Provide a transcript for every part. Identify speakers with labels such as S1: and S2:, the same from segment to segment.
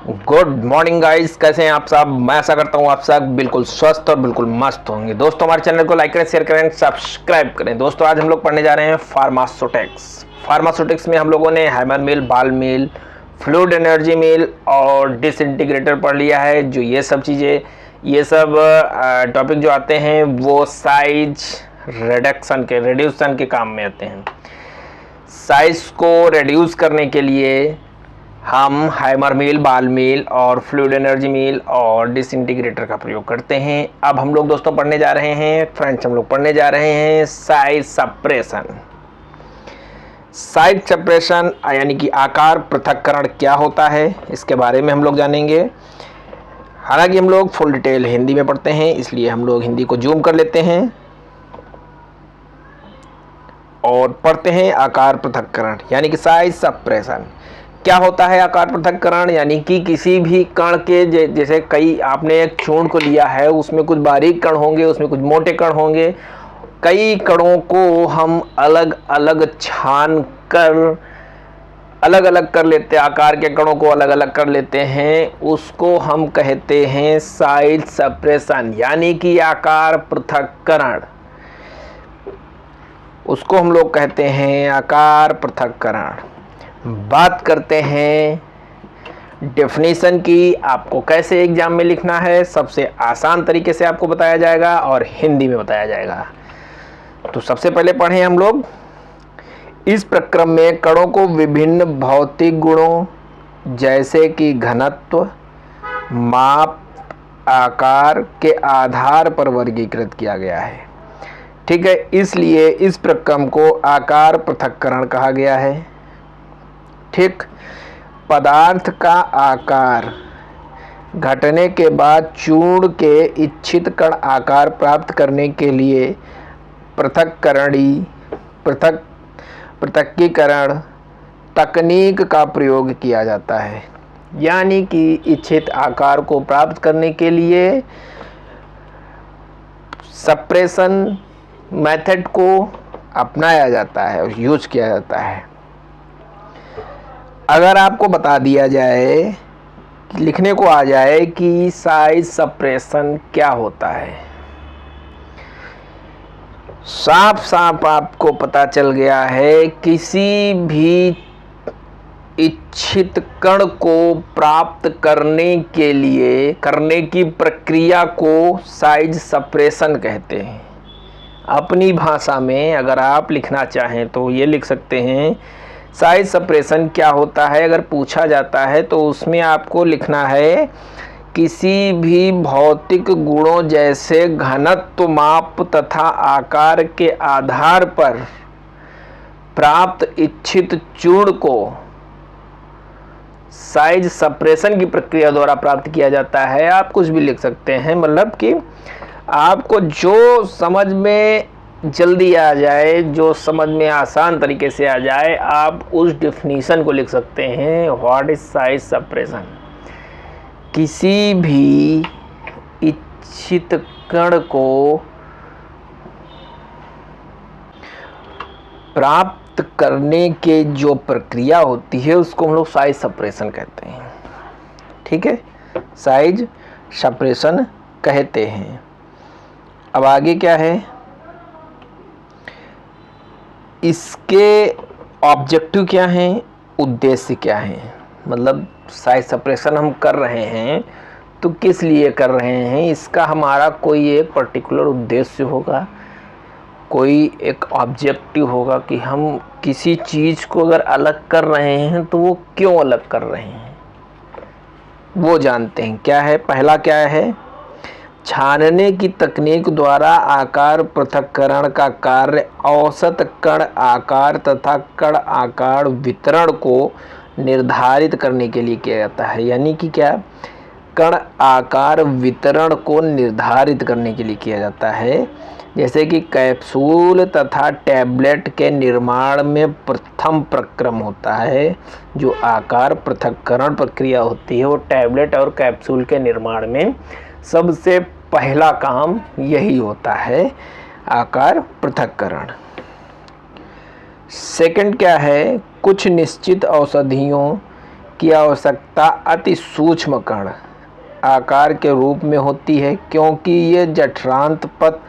S1: Good morning guys, कैसे हैं आप सब। मैं आशा करता हूं आप सब बिल्कुल स्वस्थ और बिल्कुल मस्त होंगे। दोस्तों हमारे चैनल को लाइक करें, शेयर करें, सब्सक्राइब करें। दोस्तों आज हम लोग पढ़ने जा रहे हैं फार्मास्यूटिक्स में हम लोगों ने हैमर मिल, बाल मिल, फ्लूइड एनर्जी मिल और डिसइंटीग्रेटर पढ़ लिया है। जो ये सब चीज़ें, ये सब टॉपिक जो आते हैं वो साइज रिड्यूसन के काम में आते हैं। साइज को रिड्यूस करने के लिए हम हैमर मिल, बाल मिल और फ्लूइड एनर्जी मिल और डिसइंटीग्रेटर का प्रयोग करते हैं। अब हम लोग दोस्तों पढ़ने जा रहे हैं फ्रेंड्स, हम लोग पढ़ने जा रहे हैं साइज सप्रेशन। साइज सप्रेशन यानी कि आकार पृथक्करण क्या होता है, इसके बारे में हम लोग जानेंगे। हालांकि हम लोग फुल डिटेल हिंदी में पढ़ते हैं, इसलिए हम लोग हिंदी को जूम कर लेते हैं और पढ़ते हैं आकार पृथक्करण यानी कि साइज सप्रेशन। क्या होता है आकार पृथक्करण? यानी कि किसी भी कण के जैसे कई आपने एक चूर्ण को लिया है, उसमें कुछ बारीक कण होंगे, उसमें कुछ मोटे कण होंगे। कई कणों को हम अलग अलग छान कर अलग अलग कर लेते हैं, आकार के कणों को अलग अलग कर लेते हैं, उसको हम कहते हैं साइज सप्रेशन यानी कि आकार पृथक्करण। उसको हम लोग कहते हैं आकार पृथक्करण। बात करते हैं डेफिनेशन की। आपको कैसे एग्जाम में लिखना है, सबसे आसान तरीके से आपको बताया जाएगा और हिंदी में बताया जाएगा। तो सबसे पहले पढ़ें हम लोग। इस प्रक्रम में कणों को विभिन्न भौतिक गुणों जैसे कि घनत्व, माप, आकार के आधार पर वर्गीकृत किया गया है। ठीक है, इसलिए इस प्रक्रम को आकार पृथक्करण कहा गया है। ठीक, पदार्थ का आकार घटने के बाद चूर्ण के इच्छित कण आकार प्राप्त करने के लिए पृथक्कीकरण तकनीक का प्रयोग किया जाता है। यानी कि इच्छित आकार को प्राप्त करने के लिए सप्रेशन मेथड को अपनाया जाता है और यूज किया जाता है। अगर आपको बता दिया जाए, लिखने को आ जाए कि साइज सप्रेशन क्या होता है, साफ साफ आपको पता चल गया है किसी भी इच्छित कण को प्राप्त करने के लिए करने की प्रक्रिया को साइज सप्रेशन कहते हैं। अपनी भाषा में अगर आप लिखना चाहें तो ये लिख सकते हैं, साइज सप्रेशन क्या होता है। अगर पूछा जाता है तो उसमें आपको लिखना है किसी भी भौतिक गुणों जैसे घनत्व, माप तथा आकार के आधार पर प्राप्त इच्छित चूर्ण को साइज सप्रेशन की प्रक्रिया द्वारा प्राप्त किया जाता है। आप कुछ भी लिख सकते हैं, मतलब कि आपको जो समझ में जल्दी आ जाए, जो समझ में आसान तरीके से आ जाए, आप उस डेफिनेशन को लिख सकते हैं। What is size suppression? किसी भी इच्छित कण को प्राप्त करने के जो प्रक्रिया होती है उसको हम लोग साइज सप्रेशन कहते हैं। ठीक है, साइज सप्रेशन कहते हैं। अब आगे क्या है, इसके ऑब्जेक्टिव क्या हैं, उद्देश्य क्या हैं। मतलब साइज सप्रेशन हम कर रहे हैं तो किस लिए कर रहे हैं, इसका हमारा कोई एक पर्टिकुलर उद्देश्य होगा, कोई एक ऑब्जेक्टिव होगा कि हम किसी चीज़ को अगर अलग कर रहे हैं तो वो क्यों अलग कर रहे हैं, वो जानते हैं। क्या है, पहला क्या है, छानने की तकनीक द्वारा आकार पृथक्करण का कार्य औसत कण आकार तथा कण आकार वितरण को निर्धारित करने के लिए किया जाता है। यानी कि क्या, कण आकार वितरण को निर्धारित करने के लिए किया जाता है। जैसे कि कैप्सूल तथा टैबलेट के निर्माण में प्रथम प्रक्रम होता है, जो आकार पृथक्करण प्रक्रिया होती है, वो टैबलेट और कैप्सूल के निर्माण में सबसे पहला काम यही होता है, आकार पृथक्करण। सेकंड क्या है, कुछ निश्चित औषधियों की आवश्यकता अति सूक्ष्म कण आकार के रूप में होती है, क्योंकि ये जठरांत पथ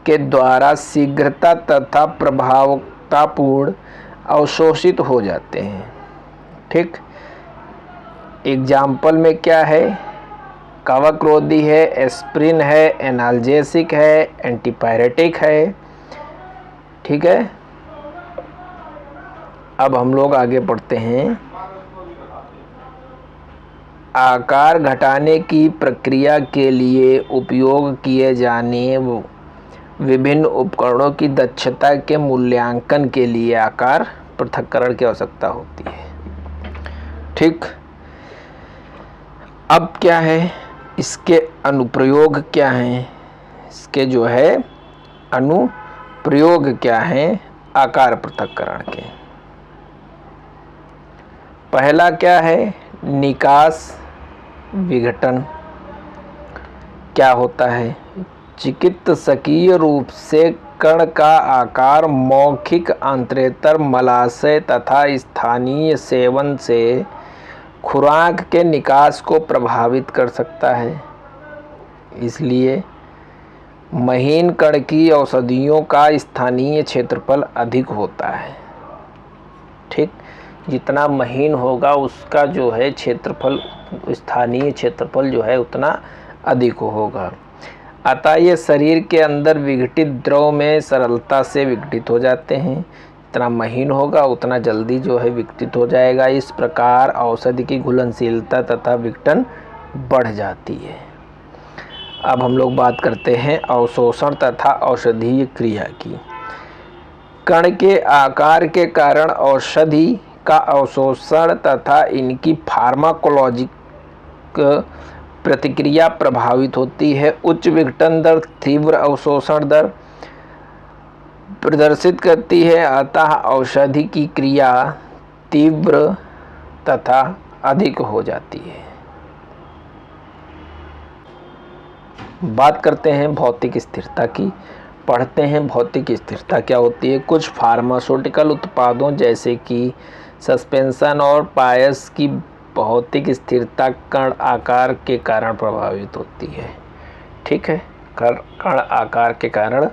S1: के द्वारा शीघ्रता तथा प्रभावतापूर्ण अवशोषित हो जाते हैं। ठीक, एग्जाम्पल में क्या है, कवकरोधी है, एस्प्रिन है, एनाल्जेसिक है, एंटीपायरेटिक है। ठीक है, अब हम लोग आगे पढ़ते हैं। आकार घटाने की प्रक्रिया के लिए उपयोग किए जाने विभिन्न उपकरणों की दक्षता के मूल्यांकन के लिए आकार पृथक्करण की आवश्यकता होती है। ठीक, अब क्या है, इसके अनुप्रयोग क्या हैं, इसके जो है अनुप्रयोग क्या हैं आकार पृथक्करण के। पहला क्या है, निकास विघटन। क्या होता है, चिकित्सकीय रूप से कण का आकार मौखिक अंतरेतर मलाशय तथा स्थानीय सेवन से खुराक के निकास को प्रभावित कर सकता है। इसलिए महीन कण की औषधियों का स्थानीय क्षेत्रफल अधिक होता है। ठीक, जितना महीन होगा उसका जो है क्षेत्रफल, स्थानीय क्षेत्रफल जो है उतना अधिक होगा। अतः ये शरीर के अंदर विघटित द्रव में सरलता से विघटित हो जाते हैं। जितना महीन होगा उतना जल्दी जो है विघटित हो जाएगा। इस प्रकार औषधि की घुलनशीलता तथा विघटन बढ़ जाती है। अब हम लोग बात करते हैं अवशोषण तथा औषधीय क्रिया की। कण के आकार के कारण औषधि का अवशोषण तथा इनकी फार्माकोलॉजिक प्रतिक्रिया प्रभावित होती है। उच्च विघटन दर तीव्र अवशोषण दर प्रदर्शित करती है, अतः औषधि की क्रिया तीव्र तथा अधिक हो जाती है। बात करते हैं भौतिक स्थिरता की। पढ़ते हैं भौतिक स्थिरता क्या होती है। कुछ फार्मास्यूटिकल उत्पादों जैसे कि सस्पेंशन और पायस की भौतिक स्थिरता कण आकार के कारण प्रभावित होती है। ठीक है, कण आकार के कारण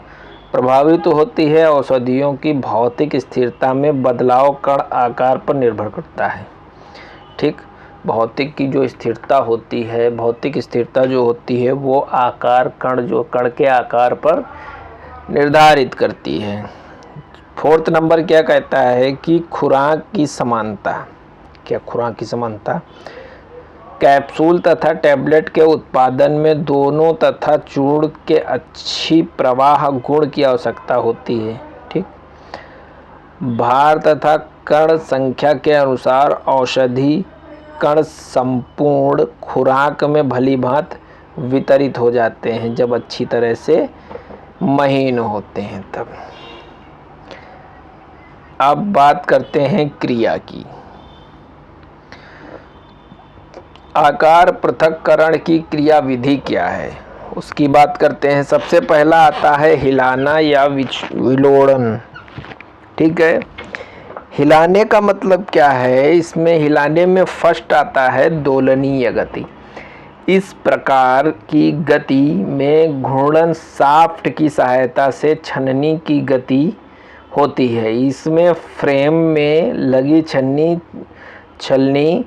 S1: प्रभावित होती है। औषधियों की भौतिक स्थिरता में बदलाव कण आकार पर निर्भर करता है। ठीक, भौतिक की जो स्थिरता होती है, भौतिक स्थिरता जो होती है वो आकार कण के आकार पर निर्धारित करती है। 4th नंबर क्या कहता है कि खुराक की समानता। क्या खुराक की समानता, कैप्सूल तथा टैबलेट के उत्पादन में दोनों तथा चूर्ण के अच्छी प्रवाह गुण की आवश्यकता होती है। ठीक, भार तथा कण संख्या के अनुसार औषधि कण संपूर्ण खुराक में भलीभांति वितरित हो जाते हैं जब अच्छी तरह से महीन होते हैं तब। अब बात करते हैं क्रिया की। आकार पृथक्करण की क्रिया विधि क्या है उसकी बात करते हैं। सबसे पहला आता है हिलाना या विलोड़न। ठीक है, हिलाने का मतलब क्या है, इसमें हिलाने में फर्स्ट आता है दोलनीय गति। इस प्रकार की गति में घूर्णन शाफ्ट की सहायता से छलनी की गति होती है। इसमें फ्रेम में लगी छलनी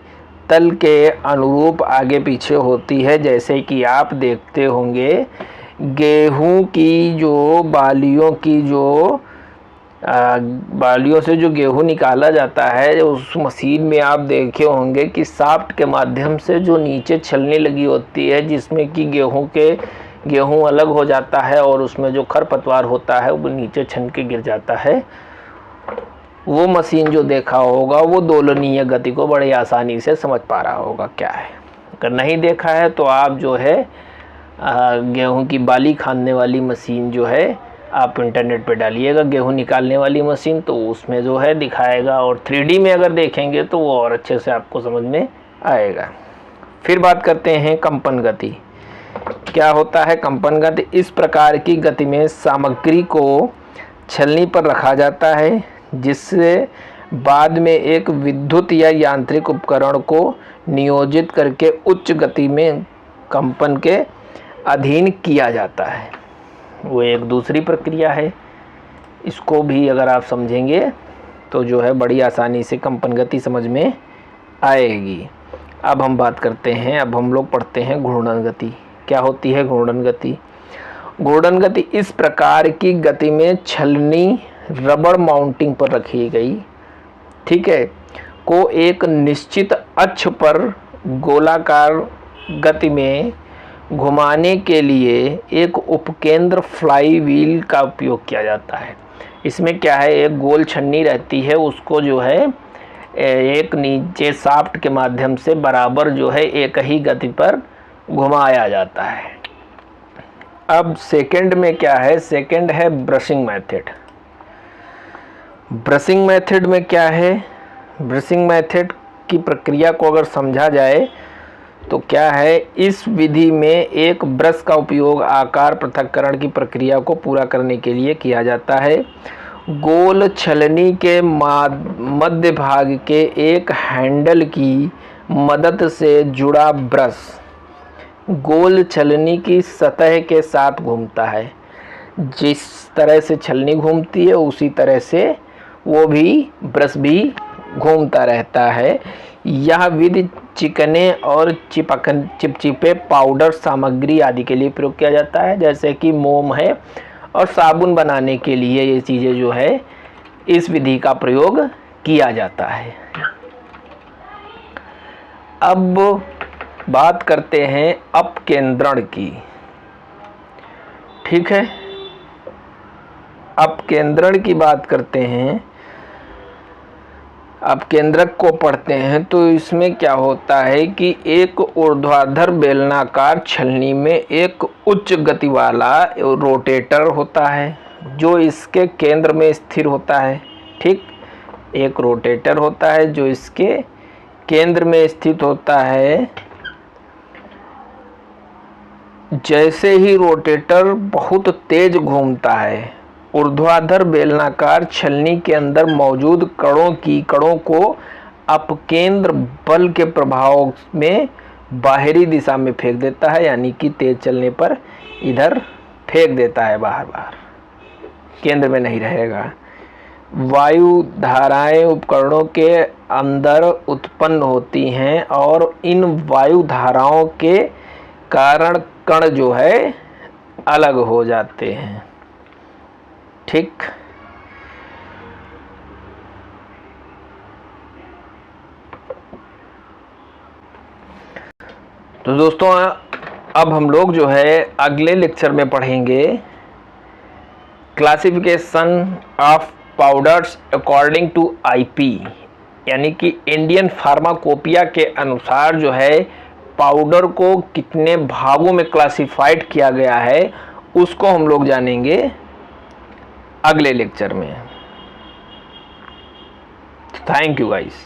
S1: तल के अनुरूप आगे पीछे होती है। जैसे कि आप देखते होंगे गेहूं की जो बालियों से जो गेहूं निकाला जाता है, उस मशीन में आप देखे होंगे कि शाफ्ट के माध्यम से जो नीचे छलनी लगी होती है, जिसमें कि गेहूं अलग हो जाता है और उसमें जो खरपतवार होता है वो नीचे छन के गिर जाता है। वो मशीन जो देखा होगा वो दोलनीय गति को बड़ी आसानी से समझ पा रहा होगा क्या है। अगर नहीं देखा है तो आप जो है गेहूं की बाली खानने वाली मशीन जो है आप इंटरनेट पे डालिएगा गेहूं निकालने वाली मशीन, तो उसमें जो है दिखाएगा। और 3D में अगर देखेंगे तो वो और अच्छे से आपको समझ में आएगा। फिर बात करते हैं कंपन गति। क्या होता है कंपन गति? इस प्रकार की गति में सामग्री को छलनी पर रखा जाता है जिससे बाद में एक विद्युत या यांत्रिक उपकरण को नियोजित करके उच्च गति में कंपन के अधीन किया जाता है। वो एक दूसरी प्रक्रिया है। इसको भी अगर आप समझेंगे तो जो है बड़ी आसानी से कंपन गति समझ में आएगी। अब हम बात करते हैं, अब हम लोग पढ़ते हैं घूर्णन गति। क्या होती है घूर्णन गति? घूर्णन गति इस प्रकार की गति में छलनी रबड़ माउंटिंग पर रखी गई, ठीक है, को एक निश्चित अक्ष पर गोलाकार गति में घुमाने के लिए एक उपकेंद्र फ्लाई व्हील का उपयोग किया जाता है। इसमें क्या है, एक गोल छन्नी रहती है, उसको जो है एक नीचे शाफ्ट के माध्यम से बराबर जो है एक ही गति पर घुमाया जाता है। अब सेकंड में क्या है, सेकंड है ब्रशिंग मेथड। ब्रशिंग मेथड में क्या है, ब्रशिंग मेथड की प्रक्रिया को अगर समझा जाए तो क्या है, इस विधि में एक ब्रश का उपयोग आकार पृथक्करण की प्रक्रिया को पूरा करने के लिए किया जाता है। गोल छलनी के मध्य भाग के एक हैंडल की मदद से जुड़ा ब्रश गोल छलनी की सतह के साथ घूमता है। जिस तरह से छलनी घूमती है उसी तरह से वो भी ब्रश भी घूमता रहता है। यह विधि चिकने और चिपचिपे पाउडर सामग्री आदि के लिए प्रयोग किया जाता है, जैसे कि मोम है और साबुन बनाने के लिए ये चीज़ें जो है इस विधि का प्रयोग किया जाता है। अब बात करते हैं अपकेंद्रण की, ठीक है। अपकेंद्रण की बात करते हैं, अपकेंद्रक को पढ़ते हैं तो इसमें क्या होता है कि एक ऊर्ध्वाधर बेलनाकार छलनी में एक उच्च गति वाला रोटेटर होता है जो इसके केंद्र में स्थिर होता है, ठीक। एक रोटेटर होता है जो इसके केंद्र में स्थित होता है। जैसे ही रोटेटर बहुत तेज घूमता है, ऊर्ध्वाधर बेलनाकार छलनी के अंदर मौजूद कणों को अपकेंद्र बल के प्रभाव में बाहरी दिशा में फेंक देता है, यानी कि तेज चलने पर इधर फेंक देता है, बाहर केंद्र में नहीं रहेगा। वायु धाराएं उपकरणों के अंदर उत्पन्न होती हैं और इन वायु धाराओं के कारण कण जो है अलग हो जाते हैं, ठीक। तो दोस्तों अब हम लोग जो है अगले लेक्चर में पढ़ेंगे classification of powders according to IP, यानी कि इंडियन फार्माकोपिया के अनुसार जो है पाउडर को कितने भागों में क्लासिफाइड किया गया है उसको हम लोग जानेंगे अगले लेक्चर में। Thank you guys.